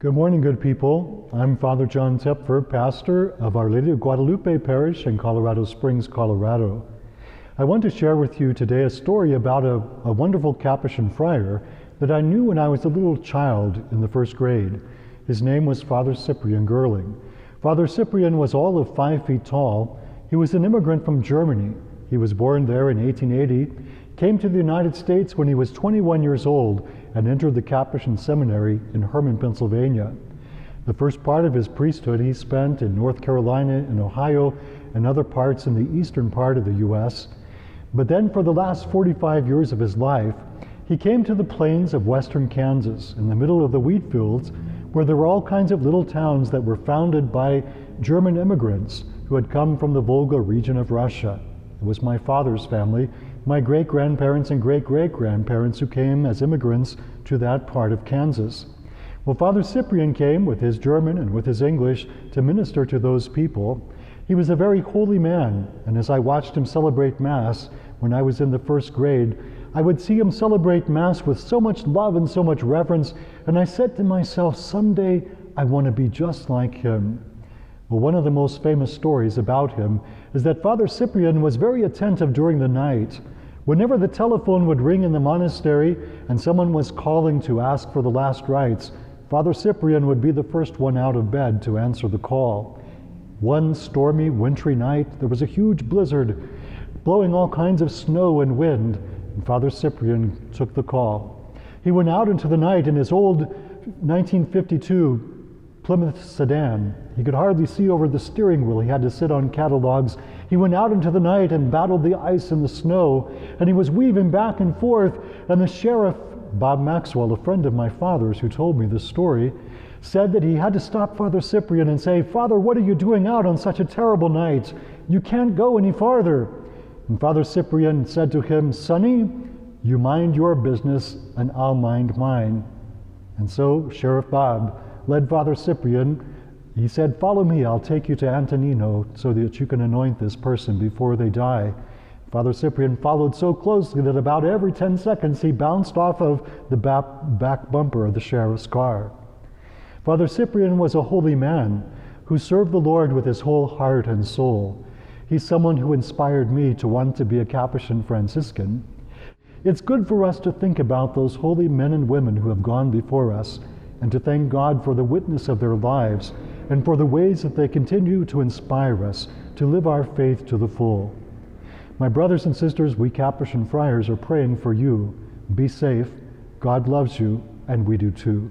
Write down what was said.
Good morning, good people. I'm Father John Toepfer, pastor of Our Lady of Guadalupe Parish in Colorado Springs, Colorado. I want to share with you today a story about a wonderful Capuchin friar that I knew when I was a little child in the first grade. His name was Father Cyprian Gerling. Father Cyprian was all of 5 feet tall. He was an immigrant from Germany. He was born there in 1880, came to the United States when he was 21 years old, and entered the Capuchin Seminary in Herman, Pennsylvania. The first part of his priesthood he spent in North Carolina and Ohio and other parts in the eastern part of the U.S. But then for the last 45 years of his life, he came to the plains of western Kansas in the middle of the wheat fields, where there were all kinds of little towns that were founded by German immigrants who had come from the Volga region of Russia. It was my father's family, my great-grandparents and great-great-grandparents who came as immigrants to that part of Kansas. Well, Father Cyprian came with his German and with his English to minister to those people. He was a very holy man, and as I watched him celebrate Mass when I was in the first grade, I would see him celebrate Mass with so much love and so much reverence, and I said to myself, someday I want to be just like him. Well, one of the most famous stories about him is that Father Cyprian was very attentive during the night. Whenever the telephone would ring in the monastery and someone was calling to ask for the last rites, Father Cyprian would be the first one out of bed to answer the call. One stormy, wintry night, there was a huge blizzard, blowing all kinds of snow and wind, and Father Cyprian took the call. He went out into the night in his old 1952 Plymouth sedan. He could hardly see over the steering wheel. He had to sit on catalogs. He went out into the night and battled the ice and the snow, and he was weaving back and forth, and the sheriff, Bob Maxwell, a friend of my father's who told me this story, said that he had to stop Father Cyprian and say, "Father, what are you doing out on such a terrible night? You can't go any farther." And Father Cyprian said to him, "Sonny, you mind your business and I'll mind mine." And so Sheriff Bob led Father Cyprian. He said, "Follow me, I'll take you to Antonino so that you can anoint this person before they die." Father Cyprian followed so closely that about every 10 seconds he bounced off of the back bumper of the sheriff's car. Father Cyprian was a holy man who served the Lord with his whole heart and soul. He's someone who inspired me to want to be a Capuchin Franciscan. It's good for us to think about those holy men and women who have gone before us, and to thank God for the witness of their lives and for the ways that they continue to inspire us to live our faith to the full. My brothers and sisters, we Capuchin friars are praying for you. Be safe. God loves you, and we do too.